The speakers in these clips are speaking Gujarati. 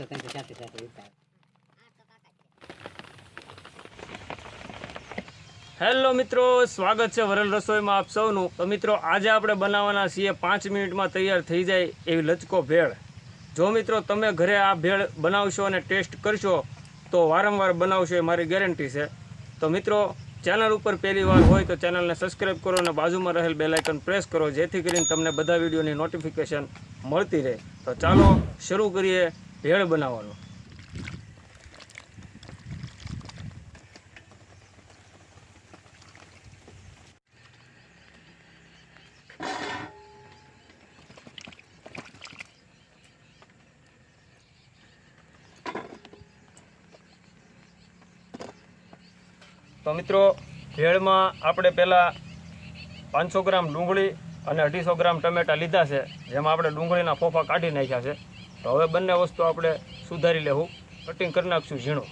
300 400 હેલો મિત્રો, સ્વાગત છે વરલ રસોઈમાં આપ સૌનું। તો મિત્રો આજે આપણે બનાવવાના છીએ 5 મિનિટમાં તૈયાર થઈ જાય એવી લચકો ભેળ। જો મિત્રો તમે ઘરે આ ભેળ બનાવશો અને ટેસ્ટ કરશો તો વારંવાર બનાવશો એ મારી ગેરંટી છે। તો મિત્રો ચેનલ ઉપર પહેલી વાર હોય તો ચેનલને સબસ્ક્રાઈબ કરો અને બાજુમાં રહેલ બેલ આઇકન પ્રેસ કરો, જેથી કરીને તમને બધા વિડીયોની નોટિફિકેશન મળતી રહે। તો ચાલો શરૂ કરીએ ભેળ બનાવવાનું। તો મિત્રો ભેળમાં આપણે પહેલાં 500 ગ્રામ ડુંગળી અને 250 ગ્રામ ટમેટાં લીધા છે, જેમાં આપણે ડુંગળીના ફોફા કાઢી નાખ્યા છે। તો હવે બંને વસ્તુ આપણે સુધારી લેવું, કટિંગ કરી નાખશું ઝીણું।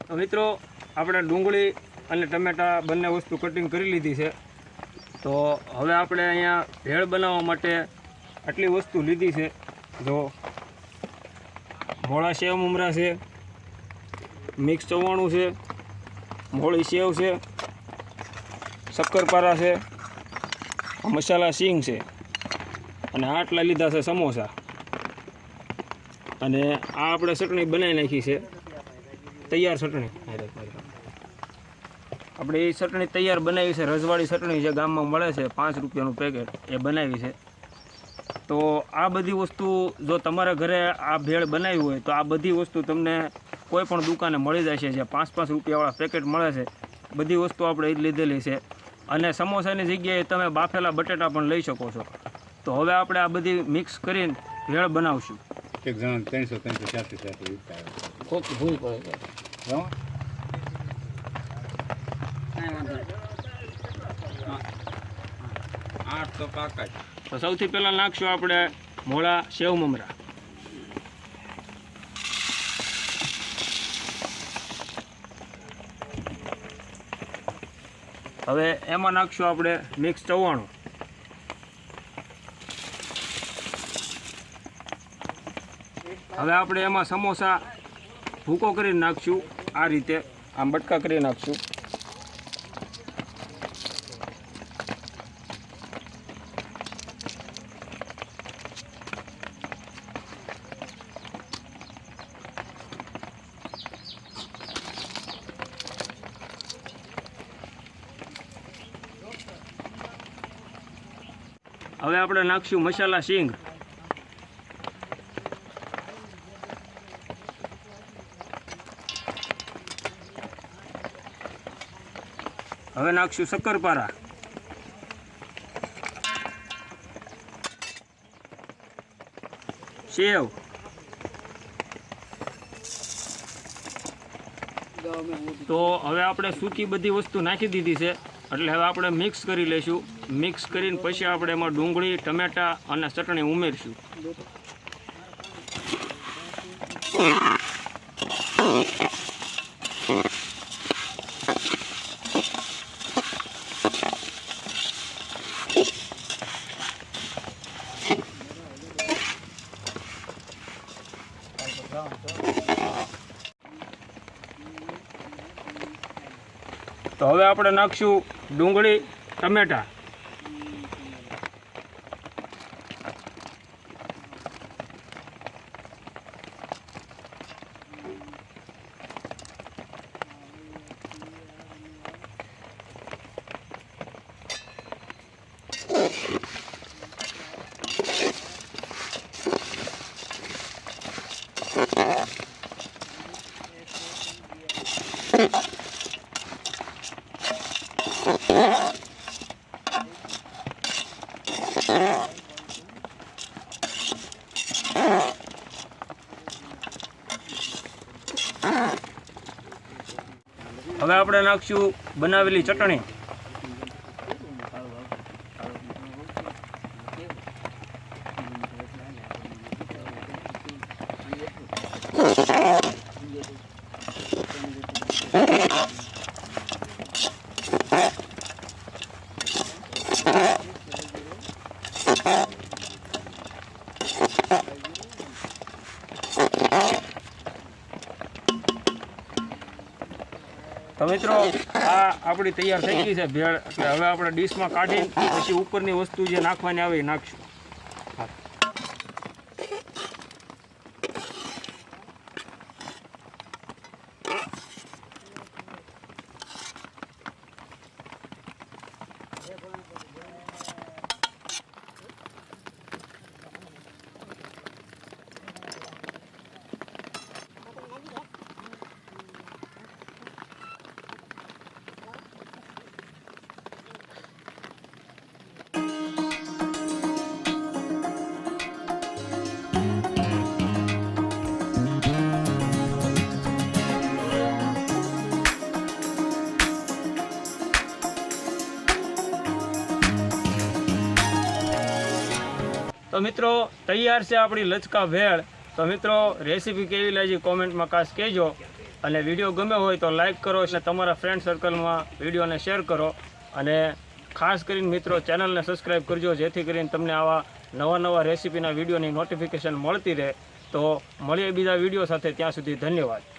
તો મિત્રો આપણે ડુંગળી અને ટમેટાં બંને વસ્તુ કટિંગ કરી લીધી છે। તો હવે આપણે અહીંયા ભેળ બનાવવા માટે આટલી વસ્તુ લીધી છે। જો મોળા સેવ મમરા છે, મિક્સ ચવાણું છે, મોળી સેવ છે, શક્કરપારા છે, મસાલા સિંગ છે, અને આટલા લીધા છે સમોસા, અને આ આપણે ચટણી બનાવી નાખી છે, તૈયાર ચટણી। આપણે એ ચટણી તૈયાર બનાવી છે, રજવાડી ચટણી જે ગામમાં મળે છે 5 રૂપિયાનું પેકેટ, એ બનાવી છે। તો આ બધી વસ્તુ જો તમારા ઘરે આ ભેળ બનાવી હોય તો આ બધી વસ્તુ તમને કોઈ પણ દુકાને મળી જાય છે, જે 5-5 રૂપિયાવાળા પેકેટ મળે છે, બધી વસ્તુ આપણે જ લીધેલી છે। અને સમોસાની જગ્યાએ તમે બાફેલા બટેટા પણ લઈ શકો છો। તો હવે આપણે આ બધી મિક્સ કરીને ભેળ બનાવશું। એક જણ 300 400 કોક ભૂલ પડે હો કાંઈ વાંધો નહીં। 8 તો પાકા જ। તો સૌથી પહેલાં નાખશું આપણે મોળા સેવ મમરા, હવે એમાં નાખશું આપણે મિક્સ ચવાણું, હવે આપણે એમાં સમોસા ભૂકો કરીને નાખશું, આ રીતે આમ બટકા કરી નાખશું। હવે આપણે નાખશું મસાલા સિંગ, હવે નાખશું શક્કરપારા, સેવ, તો હવે આપણે સૂકી બધી વસ્તુ નાખી દીધી છે, એટલે હવે આપણે મિક્સ કરી લઈશું. મિક્સ કરીને પછી આપણે એમાં ડુંગળી, ટમેટા અને ચટણી ઉમેરશું. તો હવે આપણે નાખશું ડુંગળી, ટમેટા. હવે આપણે નાખશું બનાવેલી ચટણી. તો મિત્રો આ આપણી તૈયાર થઈ ગઈ છે ભેળ. એટલે હવે આપણે ડીશમાં કાઢી પછી ઉપરની વસ્તુ જે નાખવાની આવે એ નાખશું. તો મિત્રો તૈયાર છે આપણી લચકા ભેળ. તો મિત્રો રેસીપી કેવી લાગી કોમેન્ટમાં ખાસ કહેજો, અને વિડીયો ગમે હોય તો લાઈક કરો અને તમારા ફ્રેન્ડ સર્કલમાં વિડીયોને શેર કરો, અને ખાસ કરીને મિત્રો ચેનલને સબસ્ક્રાઈબ કરજો, જેથી કરીને તમને આવા નવા રેસીપીના વિડીયોની નોટિફિકેશન મળતી રહે. તો મળીએ બીજા વિડીયો સાથે, ત્યાં સુધી ધન્યવાદ.